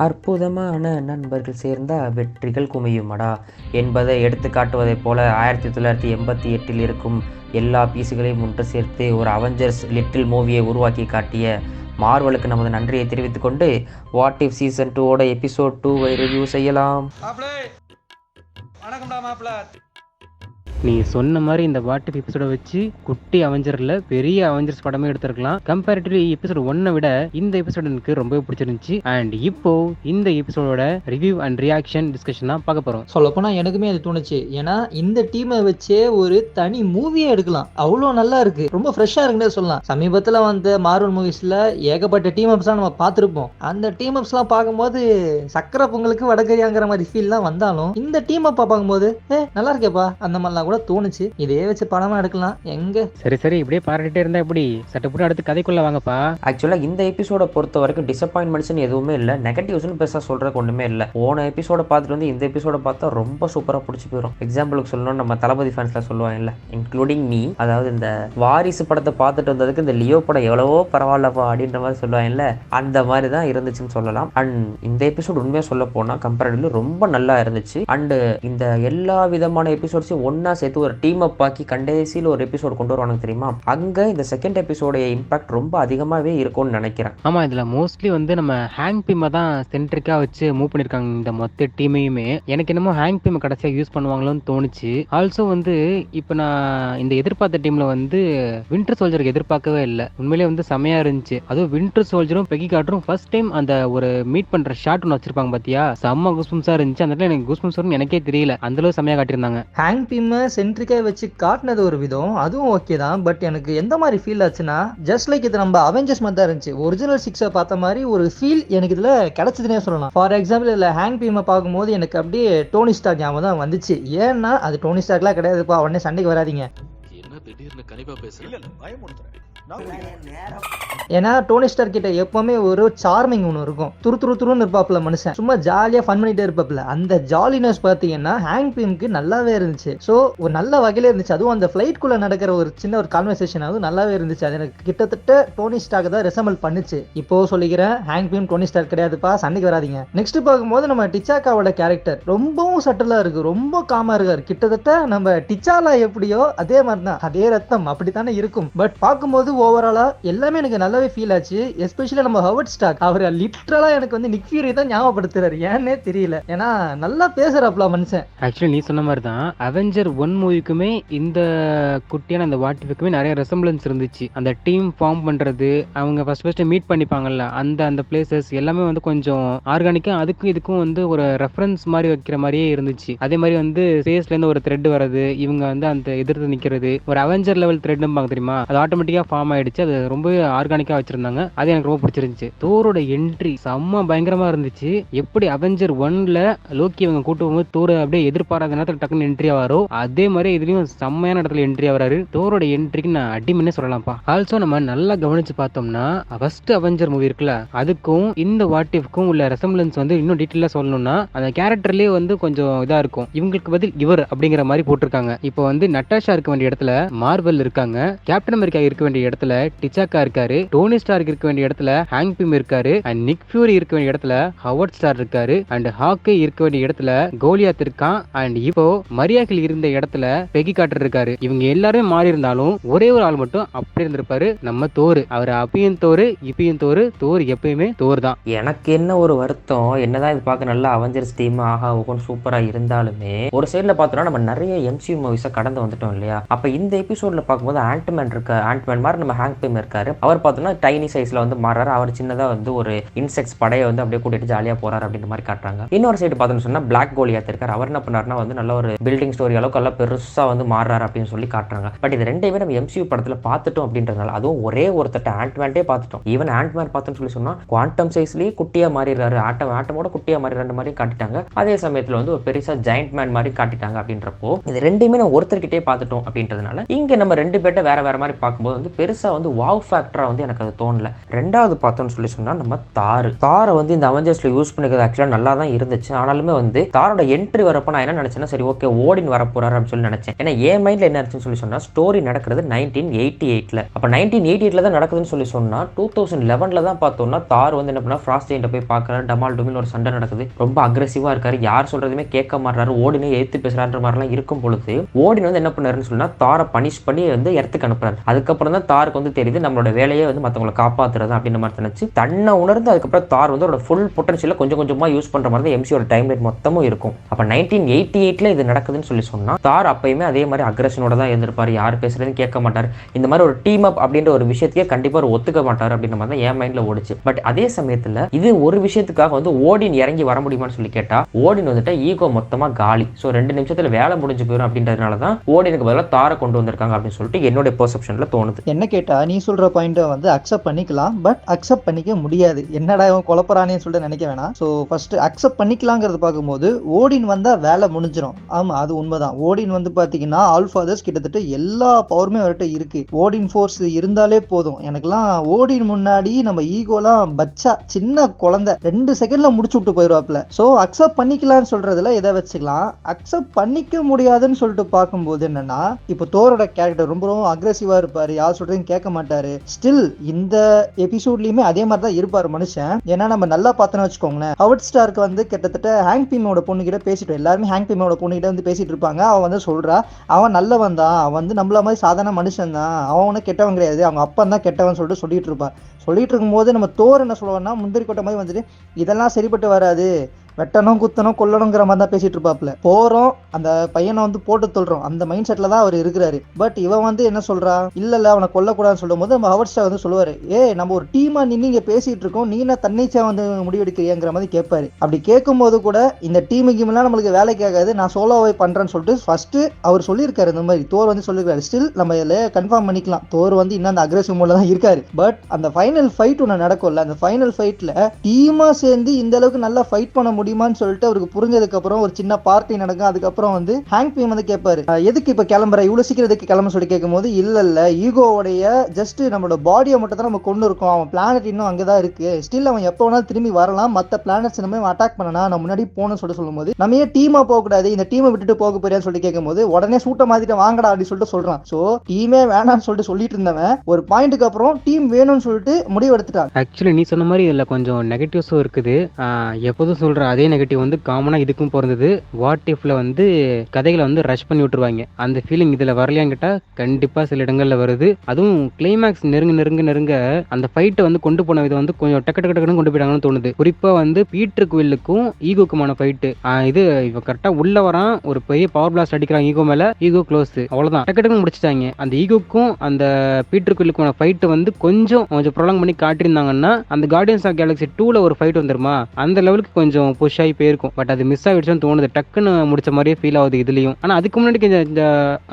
அற்புதமான நண்பர்கள் சேர்ந்தா வெற்றிகள் குமியுமடா என்பதை எடுத்து காட்டுவதைப் போல 1988 இருக்கும் எல்லா பீஸுகளையும் ஒன்று சேர்த்து ஒரு அவெஞ்சர்ஸ் லிட்டில் மூவியை உருவாக்கி காட்டிய மார்வலுக்கு நமது நன்றியை தெரிவித்துக் கொண்டு what if season 2 episode 2 review செய்யலாம். நீ சொன்ன மாதிரி இந்த வாட் இஃப் எபிசோட வச்சு குட்டி அவெஞ்சர்ல பெரிய அவெஞ்சர்ஸ் படமே எடுத்திருக்கலாம். கம்பேரிட்டிவ்லி எபிசோட் 1 விட இந்த எபிசோட் எனக்கு ரொம்பவே பிடிச்சிருந்துச்சு. அண்ட் இப்போ இந்த எபிசோடோட ரிவ்யூ அண்ட் ரியாக்ஷன் டிஸ்கஷன் தான் பார்க்க போறோம். சொல்லப்போனா எனக்குமே அது தோணுச்சு. ஏன்னா இந்த டீமை வச்சே ஒரு தனி மூவியே எடுக்கலாம், அவ்வளோ நல்லா இருக்கு, ரொம்ப ஃப்ரெஷ்ஷா இருக்குன்னு சொல்லலாம். சமீபத்தில் வந்த மார்வல் மூவிஸ்ல ஏகப்பட்ட டீம் அப்ஸ் நம்ம பார்த்துருப்போம். அந்த டீம் அப்ஸ் எல்லாம் பார்க்கும்போது சக்கரை பொங்கலுக்கு வடகரியாங்கிற மாதிரி ஃபீல் தான் வந்தாலும் இந்த டீம் அப்பா பார்க்கும்போது நல்லா இருக்கேப்பா அந்த மாதிரிலாம் கூட தோணுச்சு. இதே வச்சு படமா எடுக்கலாம். எங்க சரி இப்படியே பாராட்டிட்டே இருந்தா எப்படி? சட்டப்பட்டு அடுத்து கதைக்குள்ள வாங்கப்பா. ஆக்சுவலா இந்த எபிசோட பொறுத்த வரைக்கும் டிசப்பாயின்மெண்ட்ஸ் எதுவுமே இல்லை, நெகட்டிவ்ஸ்னு பெருசா சொல்றதுக்கு ஒண்ணுமே இல்லை. போன எபிசோட பார்த்துட்டு வந்து இந்த எபிசோட பார்த்தா ரொம்ப சூப்பரா பிடிச்சி போயிடும். எக்ஸாம்பிளுக்கு சொல்லணும், நம்ம தளபதி ஃபேன்ஸ்ல சொல்லுவாங்கல்ல, இன்க்ளூடிங் மீ, அதாவது இந்த வாரிசு படத்தை பார்த்துட்டு வந்ததுக்கு இந்த லியோ படம் எவ்வளவோ பரவாயில்லப்பா அப்படின்ற மாதிரி சொல்லுவாங்கல்ல, அந்த மாதிரி தான் இருந்துச்சுன்னு சொல்லலாம். அண்ட் இந்த எபிசோட் உண்மையா சொல்ல போனா கம்பேரிட்டிவ்லி ரொம்ப நல்லா இருந்துச்சு. அண்ட் இந்த எல்லா விதமான எபிசோட்ஸையும் ஒன்னா சேர்த்து ஒரு டீம் அப் ஆக்கி கடைசியில் ஒரு எபிசோட் கொண்டு வருவாங்க தெரியுமா, அங்க இந்த செகண்ட் எபிசோடைய இம்பாக்ட் ரொம்ப அதிகமாவே இருக்கும்னு நினைக்கிறேன். ஆமா, இதுல மோஸ்ட்லி வந்து நம்ம ஹேங் பீமை தான் சென்ட்ரிக்கா வச்சு மூவ் பண்ணிருக்காங்க இந்த மொத்த டீமையுமே. எனக்கு என்னமோ ஹேங் பீமை கடைசியா யூஸ் பண்ணுவாங்களோன்னு தோணுச்சு. ஆல்சோ வந்து இப்ப நான் இந்த எதிர்பார்த்த டீம்ல வந்து வின்டர் சோல்ஜருக்கு எதிர்பார்க்கவே இல்லை. உண்மையிலே வந்து செமையா இருந்துச்சு. அதுவும் வின்டர் சோல்ஜரும் பெகி கார்டரும் ஃபர்ஸ்ட் டைம் அந்த ஒரு மீட் பண்ற ஷாட் ஒன்று வச்சிருப்பாங்க பாத்தியா, செம்ம கூஸ்பம்ஸா இருந்துச்சு. அந்த எனக்கு கூஸ்பம்ஸ் வரும்னு எனக்கே தெரியல, அந்த அளவு செமையா காட்டியிருந்தாங்க. ஹேங் பீமை சென்ட்ரிக்கா வச்சு காட்டினது ஒரு விதம், அதுவும் ஓகே தான். பட் எனக்கு எந்த மாதிரி ஃபீல் ஆச்சுன்னா, ஜஸ்ட் லைக் இது நம்ம அவெஞ்சர்ஸ் மாதிரி தான் இருந்துச்சு. ஒரிஜினல் 6 பார்த்த மாதிரி ஒரு ஃபீல் எனக்கு இதுல கிடைச்சதுனே சொல்லலாம். ஃபார் எக்ஸாம்பிள் இதுல ஹேங் பீமை பார்க்கும்போது எனக்கு அப்படியே டோனி ஸ்டார்க் ஞாபகம் தான் வந்துச்சு. ஏன்னா அது டோனி ஸ்டார்க்லாம் கிடையாதுப்பா, உடனே சண்டைக்கு வராதிங்க. ஏன்னா டோனி ஸ்டார்க் கிட்ட எப்பவுமே ஒரு சார்மிங் ஒன்று இருக்கும், துருன்னு இருப்பாப்ல மனுஷன், சும்மா ஜாலியா ஃபன் பண்ணிட்டே இருப்பாப்ல. அந்த ஜாலினஸ் பாத்தீங்கன்னா ஹேங் பீமுக்கு நல்லாவே இருந்துச்சு. ஸோ ஒரு நல்ல வகையில இருந்துச்சு. அதுவும் அந்த ஃபிளைட்குள்ள நடக்கிற ஒரு சின்ன ஒரு கான்வர்சேஷன் அதுவும் நல்லாவே இருந்துச்சு. அது எனக்கு கிட்டத்தட்ட டோனி ஸ்டார்க் தான் ரெசம்பிள் பண்ணுச்சு. இப்போ சொல்லிக்கிறேன், ஹேங் பீம் டோனி ஸ்டார்க் கிடையாதுப்பா, சண்டைக்கு வராதிங்க. நெக்ஸ்ட் பார்க்கும்போது நம்ம டிச்சாக்காவோட கேரக்டர் ரொம்பவும் சட்டலா இருக்கு, ரொம்ப காமா இருக்காரு. கிட்டத்தட்ட நம்ம டிச்சாலா எப்படியோ அதே மாதிரி தான், அதே ரத்தம் அப்படித்தானே இருக்கும். பட் பார்க்கும்போது ஓவராலா எல்லாமே எனக்கு நல்லாவே ஃபீல் ஆச்சு. எஸ்பெஷலி நம்ம ஹவர்ட் ஸ்டார்க், அவர் லிட்டரலா எனக்கு வந்து நிக் ஃபியூரி தான் ஞாபகப்படுத்துறாரு, ஏன்னே தெரியல. ஏன்னா நல்லா பேசுறாப்ல மனுஷன். ஆக்சுவலி நீ சொன்ன மாதிரி தான் அவெஞ்சர் 1 மூவிக்குமே இந்த குட்டியான அந்த வாட்டிஃபுக்குமே நிறைய ரெசம்பிளன்ஸ் இருந்துச்சு. அந்த டீம் ஃபார்ம் பண்றது, அவங்க ஃபர்ஸ்ட் மீட் பண்ணிப்பாங்கல்ல, அந்த பிளேசஸ் எல்லாமே வந்து கொஞ்சம் ஆர்கானிக்கா அதுக்கும் இதுக்கும் வந்து ஒரு ரெஃபரன்ஸ் மாதிரி வைக்கிற மாதிரியே இருந்துச்சு. அதே மாதிரி வந்து ஸ்பேஸ்ல இருந்து ஒரு த்ரெட் வரது, இவங்க வந்து அந்த எதிர்த்து நிக்கிறது, ஒரு அவெஞ்சர் லெவல் த்ரெட்னு தெரியுமா, அது ஆட்டோமேட்டிக்கா ஃபார்ம் ஆயிடுச்சு. அது ரொம்பவே ஆர்கானிக்கா வச்சிருந்தாங்க. அது எனக்கு ரொம்ப பிடிச்சிருந்துச்சு. தோரோட என்ட்ரி செம்ம பயங்கரமா இருந்துச்சு. எப்படி அவெஞ்சர் 1ல லோக்கி இவங்க கூட்டு போகும்போது தோர் அப்படியே எதிர்பாராத நேரத்தில் டக்குன்னு என்ட்ரி ஆவாரோ, அதே மாதிரி இதுலயும் செம்மையான இடத்துல என்ட்ரி ஆகிறாரு. தோரோட என்ட்ரிக்கு நான் அடிமனே சொல்லலாம்ப்பா. ஆல்சோ நம்ம நல்லா கவனிச்சு பார்த்தோம்னா ஃபர்ஸ்ட் அவெஞ்சர் மூவி இருக்குல்ல, அதுக்கும் இந்த வாட் இஃப்க்கும் உள்ள ரெசம்பிளன்ஸ் வந்து இன்னும் டீட்டெயிலா சொல்லணும்னா அந்த கேரக்டர்லயே வந்து கொஞ்சம் இதா இருக்கும். இவங்களுக்கு பதில் இவர் அப்படிங்கிற மாதிரி போட்டிருக்காங்க. இப்போ வந்து நட்டாஷா இருக்க வேண்டிய இடத்துல மார்வெல் இருக்காங்க, கேப்டன் அமெரிக்கா இருக்க வேண்டிய இடத்துல டிச்சாக்கா இருக்காரு, டோனி ஸ்டார்க் இருக்க வேண்டிய இடத்துல ஹேங் பீம் இருக்காரு, அண்ட் நிக் ஃபியூரி இருக்க வேண்டிய இடத்துல ஹவர்ட் ஸ்டார் இருக்காரு, அண்ட் ஹாக்கை இருக்க வேண்டிய இடத்துல கோலியாத் இருக்கான், அண்ட் இப்போ மரியாக்கில் இருந்த இடத்துல பெகி கார்டர் இருக்காரு. இவங்க எல்லாரும் மாறி இருந்தாலும் ஒரே ஒரு ஆள் மட்டும் அப்படி இருந்திருப்பாரு, நம்ம தோர். அவர் அப்பயும் தோர் இப்பயும் தோர், தோர் எப்பயுமே தோர் தான். எனக்கு என்ன ஒரு வருத்தம், என்னதான் இது பார்க்க நல்லா அவெஞ்சர்ஸ் டீம் ஆஹா ஓகன் சூப்பரா இருந்தாலுமே ஒரு சைட்ல பார்த்தோம்னா நம்ம நிறைய எம்சியூ மூவிஸை கடந்து வந்துட்டோம் இல்லையா. அப்ப இந்த எபிசோட்ல பார்க்கும்போது ஆண்ட்மேன் இருக்க, ஆண்ட்மேன் மாதிரி நம்ம ஹேங் பீம் இருக்காரு. அவர் பார்த்தோம்னா டைனி சைஸ்ல வந்து மாறாரு. அவர் சின்னதா வந்து ஒரு இன்செக்ட்ஸ் படையை வந்து அப்படியே கூட்டிட்டு ஜாலியா போறாரு அப்படின்ற மாதிரி காட்டுறாங்க. இன்னொரு சைடு பார்த்தோம்னு சொன்னா பிளாக் கோலியாத் இருக்காரு. அவர் என்ன பண்ணாருன்னா வந்து நல்ல ஒரு பில்டிங் ஸ்டோரி அளவுக்கு எல்லாம் பெருசா வந்து மாறாரு அப்படின்னு சொல்லி காட்டுறாங்க. பட் இது ரெண்டையுமே நம்ம எம்சியூ படத்துல பார்த்துட்டோம் அப்படின்றதுனால, அதுவும் ஒரே ஒருத்தட்ட ஆண்ட்மேன்டே பார்த்துட்டோம். ஈவன் ஆண்ட்மேன் பார்த்தோன்னு சொல்லி சொன்னா குவாண்டம் சைஸ்லயே குட்டியா மாறிடுறாரு, ஆட்டமோட குட்டியா மாறிடுற மாதிரி காட்டிட்டாங்க. அதே சமயத்துல வந்து ஒரு பெருசா ஜெயண்ட் மேன் மாதிரி காட்டிட்டாங்க. அப்படின்றப்போ இது ரெண்டையுமே நம்ம ஒருத்தர்கிட்டே பார்த்துட்டோம் அப்படின்றதுனால இங்க நம்ம 2 பேர்ட்ட வேற வேற மாதிரி பார்க்கும்போது வந்து பெருசா வந்து வாவ் ஃபேக்டரா வந்து எனக்கு அது தோணல. 2வது பார்த்தோம்னு சொல்லி சொன்னா நம்ம தாரை வந்து இந்த அவெஞ்சர்ஸ்ல யூஸ் பண்ணிக்கிறது ஆக்சுவலா நல்லா தான் இருந்துச்சு. ஆனாலுமே வந்து தாரோட என்ட்ரி வரப்போ நான் என்ன நினைச்சேன்னா, சரி ஓகே ஓடின் வர போறாரு அப்படின்னு சொல்லி நினைச்சேன். ஏன்னா என் மைண்ட்ல என்ன இருந்துச்சுன்னு சொல்லி சொன்னா, ஸ்டோரி நடக்கிறது 1988ல. அப்ப 1988ல தான் நடக்குதுன்னு சொல்லி சொன்னா 2011ல தான் பார்த்தோம்னா தார் வந்து என்ன பண்ணா ஃப்ராஸ்ட் ஜெயின்ட்ட போய் பார்க்கறாரு. டமால் டுமில் ஒரு சண்டை நடக்குது. ரொம்ப அக்ரெசிவா இருக்காரு. யார் சொல்றதுமே கேட்க மாட்டாரு. ஓடினே எதிர்த்து பேசுறான்ற மாதிரிலாம் இருக்கும் பொழுது ஓடின் வந்து என்ன பண்ணாருன்னு சொன்னா தாரை பனிஷ் பண்ணி வந்து இடத்துக்கு அனுப்புறாரு. அதுக்கப்புறம் தான் தாருக்கு வந்து தெரியுது நம்மளோட வேலையே வந்து மற்றவங்களை காப்பாத்துறது அப்படின்ற மாதிரி நினைச்சு தன்னை உணர்ந்து அதுக்கப்புறம் தார் வந்து அவரோட ஃபுல் பொட்டன்ஷியலை கொஞ்சம் கொஞ்சமா யூஸ் பண்ற மாதிரி தான் எம்சியோட டைம் லைன் மொத்தமும் இருக்கும். அப்ப 1988ல இது நடக்குதுன்னு சொல்லி சொன்னா தார் அப்பயுமே அதே மாதிரி அக்ரஷனோட தான் இருந்திருப்பாரு. யார் பேசுறதுன்னு கேட்க மாட்டார். இந்த மாதிரி ஒரு டீம் அப் அப்படின்ற ஒரு விஷயத்தையே கண்டிப்பா ஒரு ஒத்துக்க மாட்டார் அப்படின்ற மாதிரி தான் என் மைண்ட்ல ஓடிச்சு. பட் அதே சமயத்துல இது ஒரு விஷயத்துக்காக வந்து ஓடின் இறங்கி வர முடியுமான்னு சொல்லி கேட்டா ஓடின் வந்துட்டு ஈகோ மொத்தமா காலி. ஸோ 2 நிமிஷத்துல வேலை முடிஞ்சு போயிடும் அப்படின்றதுனால தான் ஓடினுக்கு பதிலாக தாரை கொண்டு வந்திருக்காங்க அப்படின்னு சொல்லிட்டு என்னோட பெர்செப்ஷன்ல தோணுது. என்ன கேட்டா நீ சொல்ற பாயிண்ட்டை வந்து அக்செப்ட் பண்ணிக்கலாம், பட் அக்செப்ட் பண்ணிக்க முடியாது. என்னடா இவன் குழப்பறானே சொல்லிட்டு நினைக்க வேணாம். ஸோ ஃபர்ஸ்ட் அக்செப்ட் பண்ணிக்கலாங்கிறது பார்க்கும்போது ஓடின் வந்தா வேலை முடிஞ்சிடும். ஆமா அது உண்மைதான். ஓடின் வந்து பாத்தீங்கன்னா ஆல்ஃபாதர்ஸ் கிட்டத்தட்ட எல்லா பவருமே அவர்கிட்ட இருக்கு. ஓடின் ஃபோர்ஸ் இருந்தாலே போதும். எனக்குலாம் ஓடின் முன்னாடி நம்ம ஈகோலாம் பச்சா சின்ன குழந்தை 2 செகண்ட்ல முடிச்சு விட்டு போயிடுவாப்ல. ஸோ அக்செப்ட் பண்ணிக்கலாம்னு சொல்றதுல எதை வச்சுக்கலாம். அக்செப்ட் பண்ணிக்க முடியாதுன்னு சொல்லிட்டு பார்க்கும்போது என்னன்னா, இப்போ தோரோட கேரக்டர் ரொம்ப ரொம்ப அக்ரெசிவா இருப்பாரு. யார் சொல்றதையும் கேட்க மாட்டாரு. ஸ்டில் இந்த எபிசோட்லயுமே அதே மாதிரி தான் இருப்பாரு மனுஷன். ஏன்னா நம்ம நல்லா பார்த்தோன்னு வச்சுக்கோங்களேன், ஹவர்ட் ஸ்டார்க்கு வந்து கிட்டத்தட்ட ஹேங்க் பீமோட பொண்ணு கிட்ட பேசிட்டு எல்லாருமே ஹேங்க் பீமோட பொண்ணு கிட்ட வந்து பேசிட்டு இருப்பாங்க. அவன் வந்து சொல்றா அவன் நல்லவன் தான், அவன் வந்து நம்மள மாதிரி சாதாரண மனுஷன் தான், அவன் ஒன்றும் கெட்டவன் கிடையாது, அவங்க அப்பன் தான் கெட்டவன் சொல்லிட்டு சொல்லிட்டு இருப்பான். சொல்லிட்டு இருக்கும்போது நம்ம தோர் என்ன சொல்லுவோம்னா முந்திரி கொட்ட மாதிரி வந்துட்டு இதெல்லாம் சரிப்பட்டு வராது, வெட்டணும் குத்தணும் கொல்லணுங்கிற மாதிரி தான் பேசிட்டு இருப்பாப்ல. போறோம் அந்த பையனை வந்து போட்டு தொல்றோம் அந்த மைண்ட் செட்ல தான் அவர் இருக்கிறாரு. பட் இவன் வந்து என்ன சொல்றா, இல்ல அவனை கொல்லக்கூடாதுன்னு சொல்லும் போது நம்ம ஹவர்ட் ஸ்டார் வந்து சொல்லுவாரு, நம்ம ஒரு டீமா நின்று இங்க பேசிட்டு இருக்கோம், நீ என்ன தன்னிச்சா வந்து முடிவெடுக்கிறியாங்கிற மாதிரி கேட்பாரு. அப்படி கேட்கும் போது கூட இந்த டீமுக்கு எல்லாம் நம்மளுக்கு வேலைக்கு ஆகாது, நான் சோலோவை பண்றேன்னு சொல்லிட்டு ஃபர்ஸ்ட் அவர் சொல்லியிருக்காரு. இந்த மாதிரி தோர் வந்து சொல்லியிருக்காரு. ஸ்டில் நம்ம இதுல கன்ஃபார்ம் பண்ணிக்கலாம் தோர் வந்து இன்னும் அந்த அக்ரெசிவ் மோட்ல தான் இருக்காரு. பட் அந்த ஃபைனல் ஃபைட் ஒன்று நடக்கும்ல, அந்த ஃபைனல் ஃபைட்ல டீமா சேர்ந்து இந்த அளவுக்கு நல்லா ஃபைட் பண்ண முடியுமான்னு சொல்லிட்டு அவருக்கு புரிஞ்சதுக்கு அப்புறம் ஒரு சின்ன பார்ட்டி நடக்கும். அதுக்கப்புறம் வந்து ஹேங்க் பீம் வந்து கேட்பாரு, எதுக்கு இப்ப கிளம்புற, இவ்வளவு சீக்கிரம் எதுக்கு கிளம்ப சொல்லி கேட்கும் போது இல்ல ஈகோவுடைய ஜஸ்ட் நம்மளோட பாடியை மட்டும் தான் நம்ம கொண்டு இருக்கோம், அவன் பிளானட் இன்னும் அங்கதான் இருக்கு, ஸ்டில் அவன் எப்ப வேணாலும் திரும்பி வரலாம், மத்த பிளானட்ஸ் நம்ம அட்டாக் பண்ணனா நான் முன்னாடி போகணும்னு சொல்லும் போது நம்ம ஏன் டீமா போக கூடாது, இந்த டீமை விட்டுட்டு போக போறியான்னு சொல்லி கேட்கும் போது உடனே சூட்ட மாத்திட்டு வாங்கடா அப்படின்னு சொல்லிட்டு சொல்றான். சோ டீமே வேணாம்னு சொல்லிட்டு இருந்தவன் ஒரு பாயிண்ட்டுக்கு அப்புறம் டீம் வேணும்னு சொல்லிட்டு முடிவு எடுத்துட்டான். ஆக்சுவலி நீ சொன்ன மாதிரி இதுல கொஞ்சம் நெகட்டிவ்ஸும் இருக்குது. எப்போதும் சொல்ற அதே நெகட்டிவ் வந்து காமனா இதுக்கும் பிறந்தது. வாட் இஃப்ல வந்து கதைகளை வந்து ரஷ் பண்ணி விட்டுருவாங்க. அந்த ஃபீலிங் இதுல வரலையான்னு கேட்டா கண்டிப்பா சில இடங்கள்ல வருது. அதுவும் கிளைமேக்ஸ் நெருங்க அந்த ஃபைட்டை வந்து கொண்டு போன விதம் வந்து கொஞ்சம் டக்குன்னு கொண்டு போயிட்டாங்கன்னு தோணுது. குறிப்பா வந்து பீட்டர் குவில்லுக்கும் ஈகோக்குமான ஃபைட்டு. இது இவ கரெக்டா உள்ள வரான், ஒரு பெரிய பவர் பிளாஸ்ட் அடிக்கிறான் ஈகோ மேல, ஈகோ க்ளோஸ், அவ்வளவுதான் டக்குன்னு முடிச்சிட்டாங்க. அந்த ஈகோக்கும் அந்த பீட்டர் குவில்லுக்குமான ஃபைட்டு வந்து கொஞ்சம் ப்ரொலாங் பண்ணி காட்டியிருந்தாங்கன்னா அந்த கார்டியன்ஸ் ஆஃப் கேலக்ஸி 2ல ஒரு ஃபைட் வந்துருமா, அந்த லெவலுக்கு கொஞ்சம் புஷ் ஆகி போயிருக்கும். பட் அது மிஸ் ஆகிடுச்சுன்னு தோணுது. டக்குன்னு முடிச்ச மாதிரியே ஃபீல் ஆகுது இதுலயும். ஆனா அதுக்கு முன்னாடி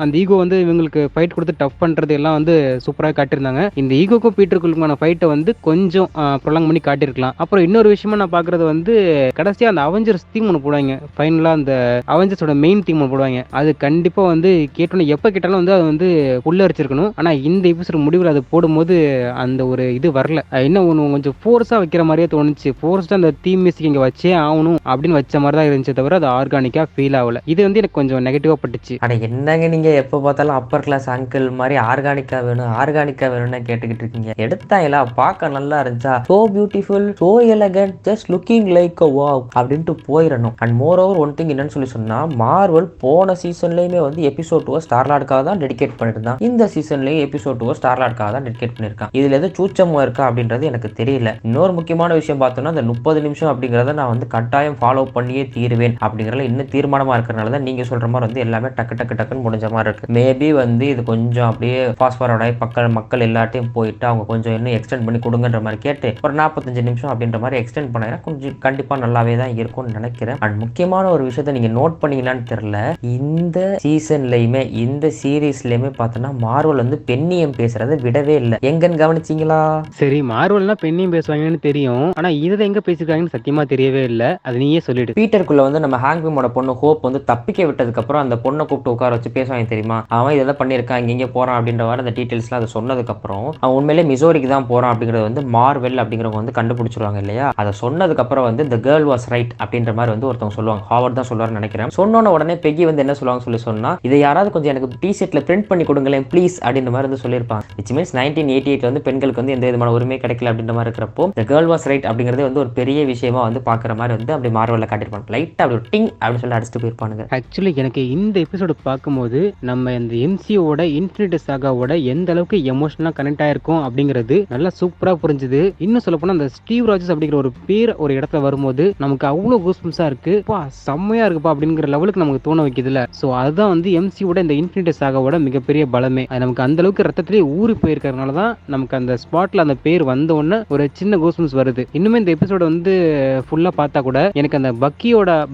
அந்த ஈகோ வந்து இவங்களுக்கு ஃபைட் கொடுத்து டஃப் பண்றது எல்லாம் வந்து சூப்பராக காட்டியிருந்தாங்க. இந்த ஈகோக்கும் பீட்டருக்குள்ளுமான ஃபைட்டை வந்து கொஞ்சம் ப்ரொலாங் பண்ணி காட்டியிருக்கலாம். அப்புறம் இன்னொரு விஷயமா நான் பாக்குறது வந்து கடைசியா அந்த அவெஞ்சர்ஸ் தீம் ஒன்று போடுவாங்க. ஃபைனலா அந்த அவெஞ்சர்ஸோட மெயின் தீம் ஒன்று போடுவாங்க. அது கண்டிப்பா வந்து கேட்டோன்னு எப்ப கேட்டாலும் வந்து அது வந்து புல்லரிச்சிருக்கணும். ஆனா இந்த எபிசோட் முடிவில் அது போடும்போது அந்த ஒரு இது வரல. இன்னும் ஒன்று கொஞ்சம் ஃபோர்ஸா வைக்கிற மாதிரியே தோணுச்சு. ஃபோர்ஸ்டா அந்த தீம் மியூசிக் இங்க வச்சே ஆகணும் அப்படின்னு வச்ச மாதிரி தான் இருந்துச்சு தவிர அது ஆர்கானிக்கா ஃபீல் ஆகல. இது வந்து எனக்கு கொஞ்சம் நெகட்டிவா பட்டுச்சு. ஆனா என்னங்க நீங்க எப்ப பார்த்தாலும் அப்பர் கிளாஸ் அங்கிள் மாதிரி ஆர்கானிக்கா வேணும்னு கேட்டுக்கிட்டு இருக்கீங்க. எடுத்தாங்களா பார்க்க நல்லா இருந்துச்சா, so beautiful, so elegant, just looking like அ வாவ் அப்படின்ட்டு போயிடணும். And more over one thing என்னன்னு சொல்லி சொன்னா, மார்வல் போன சீசன்லயுமே வந்து எபிசோட் 2 ஸ்டார்லார்டுக்காக தான் டெடிகேட் பண்ணிருந்தான். இந்த சீசன்லயும் எபிசோட் 2 ஸ்டார்லார்டுக்காக தான் டெடிகேட் பண்ணிருக்கான். இதுல எது சூச்சமா இருக்கா அப்படின்றது எனக்கு தெரியல. இன்னொரு முக்கியமான விஷயம் பார்த்தோம்னா, அந்த 30 நிமிஷம் அப்படிங்கறத நான் வந்து கட்டாயம் ஃபாலோ பண்ணியே தீருவேன் அப்படிங்கறதுல இன்னும் தீர்மானமா இருக்கிறனால தான் நீங்க சொல்ற மாதிரி வந்து எல்லாமே டக்குன்னு முடிஞ்ச மாதிரி இருக்கு. மேபி வந்து இது கொஞ்சம் அப்படியே ஃபாஸ்ட் ஃபார்வர்ட் ஆகி மக்கள் எல்லாத்தையும் போயிட்டு அவங்க கொஞ்சம் இன்னும் எக்ஸ்டெண்ட் பண்ணி கொடுங்கன்ற மாதிரி கேட்டு ஒரு 45 நிமிஷம் அப்படின்ற மாதிரி எக்ஸ்டெண்ட் பண்ணா கொஞ்சம் கண்டிப்பா நல்லாவே தான் இருக்கும்னு நினைக்கிறேன். அண்ட் முக்கியமான ஒரு விஷயத்த நீங்க நோட் பண்ணீங்களான்னு தெரியல, இந்த சீசன்லயுமே இந்த சீரீஸ்லயுமே பார்த்தோன்னா மார்வல் வந்து பெண்ணியம் பேசுறதை விடவே இல்லை. எங்கன்னு கவனிச்சீங்களா? சரி, மார்வல்னா பெண்ணியம் பேசுவாங்கன்னு தெரியும். ஆனா இதை எங்க பேசிருக்காங்கன்னு சத்தியமா தெரியவே இல்லை. அது நீயே சொல்லிடு. பீட்டருக்குள்ள வந்து நம்ம ஹேங்க் பிமோட பொண்ணு ஹோப் வந்து தப்பிக்க விட்டதுக்கப்புறம் அந்த பொண்ணை கூப்பிட்டு உட்கார வச்சு பேசுவாங்க தெரியுமா, அவன் இதெல்லாம் பண்ணியிருக்கான் இங்கே போகிறான் அப்படின்ற மாதிரி அந்த டீட்டெயில்ஸ்லாம் அதை சொன்னதுக்கப்புறம் அவன் உண்மையிலே மிசோரிக்கு தான் போகிறான் அப்படிங்கிறது வந்து மார்வெல் அப்படிங்கிறவங்க வந்து கண்டுபிடிச்சிருவாங்க இல்லையா. அதை சொன்னதுக்கப்புறம் வந்து இந்த கேர்ள் வாஸ் ரைட் அப்படின்ற மாதிரி வந்து ஒருத்தவங்க சொல்லுவாங்க, ஹாவர்ட் தான் சொல்லுவார்னு நினைக்கிறேன். சொன்னோன்னு உடனே பெகி வந்து என்ன சொல்லுவாங்க சொன்னா இதை யாராவது கொஞ்சம் எனக்கு டிஷர்ட்டில் பிரிண்ட் பண்ணி கொடுங்களேன் ப்ளீஸ் அப்படின்ற மாதிரி வந்து சொல்லியிருப்பாங்க. விச் மீன்ஸ் 1988 வந்து பெண்களுக்கு வந்து எந்த விதமான உரிமை கிடைக்கல அப்படின்ற மாதிரி இருக்கிறப்போ இந்த கேர்ள் வாஸ் ரைட் அப்படிங்கிறது வந்து ஒரு பெரிய விஷயமா வந்து பார்க்குற மாதிரி வந்து அப்படி மார்வெல்ல காட்டியிருப்பாங்க. லைட்டாக அப்படி ஒரு டிங் அப்படின்னு சொல்லி அடிச்சுட்டு போயிருப்பானுங்க. ஆக்சுவலி எனக்கு இந்த எபிசோடு பார்க்கும்போது நம்ம இந்த எம்சிஓட இன்ஃபினிட்டி சாகாவோட எந்த அளவுக்கு எமோஷனலாக கனெக்ட் ஆயிருக்கும் அப்படிங்கிறது நல்லா சூப்பராக புரிஞ்சுது. இன்னும் சொல்ல போனால் அந்த ஸ்டீவ் ராஜர்ஸ் அப்படிங்கிற ஒரு பேர் ஒரு இடத்துல வரும்போது நமக்கு அவ்வளோ கூஸ்பம்ஸாக இருக்கு, செம்மையா இருக்குப்பா அப்படிங்கிற லெவலுக்கு நமக்கு தோண வைக்குதுல. ஸோ அதுதான் வந்து எம்சியோட இந்த இன்ஃபினிட்டி சாகாவோட மிகப்பெரிய பலமே. அது நமக்கு அந்த அளவுக்கு ரத்தத்திலேயே ஊறி போயிருக்கிறதுனால தான் நமக்கு அந்த ஸ்பாட்ல அந்த பேர் வந்த உடனே ஒரு சின்ன கூஸ்பம்ஸ் வருது. இன்னுமே இந்த எபிசோட வந்து ஃபுல்லாக பார்த்தா கூட எனக்கு அந்த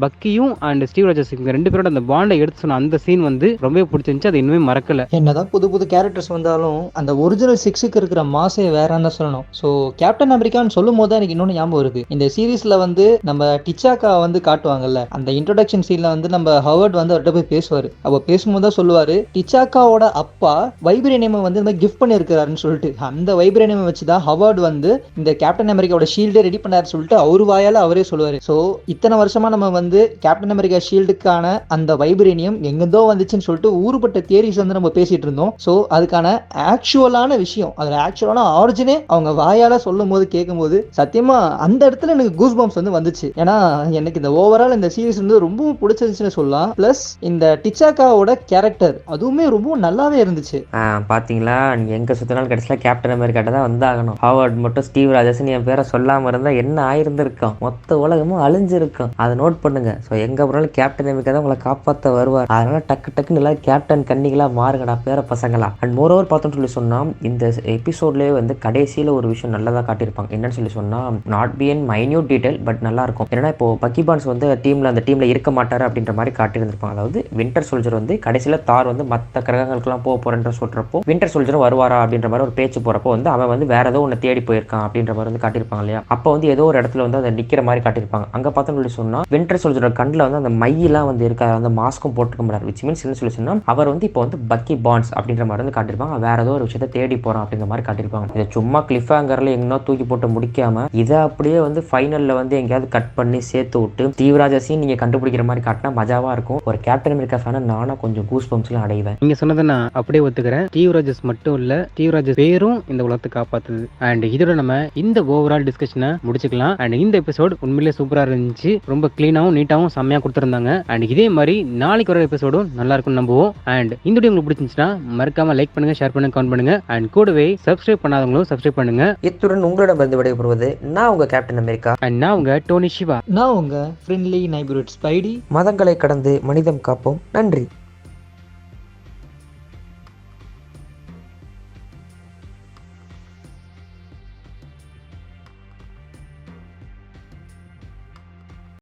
பக்கியும் அண்ட் ஸ்டீவ் ராஜர்ஸ் ரெண்டு பேரோட அந்த பாண்டை எடுத்து சொன்ன அந்த சீன் வந்து ரொம்பவே பிடிச்சிருந்துச்சு. அது இன்னுமே மறக்கல. என்னதான் புது புது கேரக்டர்ஸ் வந்தாலும் அந்த ஒரிஜினல் 6க்கு இருக்கிற மாசே வேறான்னு சொல்லணும். ஸோ கேப்டன் அமெரிக்கான்னு சொல்லும் போது தான் எனக்கு இன்னொன்று ஞாபகம் வருது. இந்த சீரீஸ்ல வந்து நம்ம டிச்சாக்கா வந்து காட்டுவாங்கல்ல, அந்த இன்ட்ரோடக்ஷன் சீன்ல வந்து நம்ம ஹவர்ட் வந்து அவர்கிட்ட போய் பேசுவாரு. அப்போ பேசும்போது தான் சொல்லுவாரு, டிச்சாக்காவோட அப்பா வைப்ரேனியம் வந்து இந்த கிஃப்ட் பண்ணி இருக்கிறாருன்னு சொல்லிட்டு அந்த வைப்ரேனியம் வச்சுதான் ஹவர்ட் வந்து இந்த கேப்டன் அமெரிக்காவோட ஷீல்டே ரெடி பண்ணாரு சொல்லிட்டு அவரு வாயால அவரே சொல்லுவாரு. ஸோ இத்தனை வருஷமா நம்ம வந்து கேப்டன் அமெரிக்கா ஷீல்டுக்கான அந்த வைப்ரேனியம் எங்கேருந்தோ வந்துச்சுன்னு சொல்லிட்டு ஊறுபட்ட தியரிஸ் வந்து நம்ம பேசிட்டு இருந்தோம். ஸோ அதுக்கான ஆக்சுவலான விஷயம், அதில் ஆக்சுவலான ஆரிஜினே அவங்க வாயால சொல்லும் போது கேட்கும்போது சத்தியமா அந்த இடத்துல எனக்கு கூஸ் பம்ப்ஸ் வந்து வந்துச்சு. ஏன்னா எனக்கு இந்த ஓவரால் இந்த சீரிஸ் வந்து ரொம்ப பிடிச்சிருந்துச்சுன்னு சொல்லலாம். பிளஸ் இந்த டிச்சாக்காவோட கேரக்டர் அதுவுமே ரொம்ப நல்லாவே இருந்துச்சு. பாத்தீங்களா, நீங்க எங்க சுத்தினாலும் கடைசியில் கேப்டன் அமெரிக்காட்ட தான் வந்தாகணும். ஹாவர்ட் மட்டும் ஸ்டீவ் ராஜர்ஸ் என் பேரை சொல்லாம இருந்தா என்ன ஆயிருந்திருக்கும், மொத்த உலகமும் அழிஞ்சிருக்கும். அதை நோட் பண்ணுங்க. ஸோ எங்க போனாலும் கேப்டன் அமெரிக்கா தான் உங்களை காப்பாற்ற வருவார். அதனால டக்குன்னு எல்லாம் கேப்டன் கன்னிகளா மாறுங்கடா பேர பசங்களா. அண்ட் மோரோவர் பார்த்தோன்னு சொல்லி சொன்னா இந்த எபிசோட்லேயே வந்து கடைசியில் ஒரு விஷயம் நல்லதாக காட்டியிருப்பாங்க. என்னன்னு சொல்லி சொன்னா not be in minute detail but நல்லா இருக்கும். ஏன்னா இப்போ பக்கி பான்ஸ் வந்து அந்த டீம்ல இருக்க மாட்டாரு அப்படின்ற மாதிரி காட்டியிருந்திருப்பாங்க. அதாவது வின்டர் சோல்ஜர் வந்து கடைசியில் தார் வந்து மற்ற கிரகங்களுக்குலாம் போக போறேன்ற சொல்றப்போ வின்டர் சோல்ஜர் வருவாரா அப்படின்ற மாதிரி ஒரு பேச்சு போறப்போ வந்து அவன் வந்து வேற ஏதோ ஒன்று தேடி போயிருக்கான் அப்படின்ற மாதிரி வந்து காட்டியிருப்பாங்க இல்லையா. அப்போ வந்து ஏதோ ஒரு இடத்துல வந்து அதை நிக்கிற மாதிரி காட்டியிருப்பாங்க. அங்கே பார்த்தோன்னு சொல்லி சொன்னா வின்டர் சோல்ஜரோட கண்ணில் வந்து அந்த மையெல்லாம் வந்து இருக்காது, அந்த மாஸ்க்கும் போட்டுக்க முடியாது. விச் மீன்ஸ் என்ன சொல்லி சொன்னா அவர் வந்து இப்போ வந்து பக்கி பான்ஸ் அப்படின்ற மாதிரி வந்து காட்டியிருப்பாங்க. வேற ஏதோ ஒரு விஷயத்தை தேடி போறான் அப்படிங்கிற மாதிரி காட்டியிருப்பாங்க. இதை சும்மா கிளிஃப் ஹேங்கர்ல எங்கன்னா தூக்கி போட்டு முடிக்காம இதை அப்படியே வந்து ஃபைனல்ல வந்து எங்கேயாவது கட் பண்ணி சேர்த்து விட்டு தீவிராஜஸையும் நீங்க கண்டுபிடிக்கிற மாதிரி காட்டினா மஜாவா இருக்கும். ஒரு கேப்டன் அமெரிக்கா ஃபேனை நானா கொஞ்சம் கூஸ் பம்ப்ஸ்லாம் அடைவேன். நீங்க சொன்னதை நான் அப்படியே ஒத்துக்கிறேன். ஸ்டீவ் ராஜர்ஸ் மட்டும் இல்ல, ஸ்டீவ் ராஜர்ஸ் பேரும் இந்த உலகத்தை காப்பாத்துது. அண்ட் இதோட நம்ம இந்த ஓவரால் டிஸ்கஷனை முடிச்சுக்கலாம். அண்ட் இந்த எபிசோட் உண்மையிலேயே சூப்பரா இருந்துச்சு. ரொம்ப கிளீனாவும் நீட்டாவும் செம்மையா கொடுத்துருந்தாங்க. அண்ட் இதே மாதிரி நாளைக்கு வர எபிசோடும் நல்லா இருக்கும்னு நம்புவோம். அண்ட் இந்த வீடியோ உங்களுக்கு பிடிச்சிருந்துச்சுன்னா மறக்காம லைக் பண்ணுங்க, ஷேர் பண்ணுங்க, கமெண்ட் பண்ணுங்க. அண்ட் கூடவே சப்ஸ்கிரைப் பண்ணாதவங்களும் சப்ஸ்கிரைப் பண்ணுங்க. இத்துடன் உங்களிடம் இருந்து விடைபெறுவது நான் உங்க கேப்டன் அமெரிக்கா. அண்ட் நான் உங்க டோனி சிவா. நான் உங்க ஃப்ரெண்ட்லி நைபர்ஹுட் ஸ்பைடி. மதங்களை கடந்து மனிதம் காப்போம். நன்றி.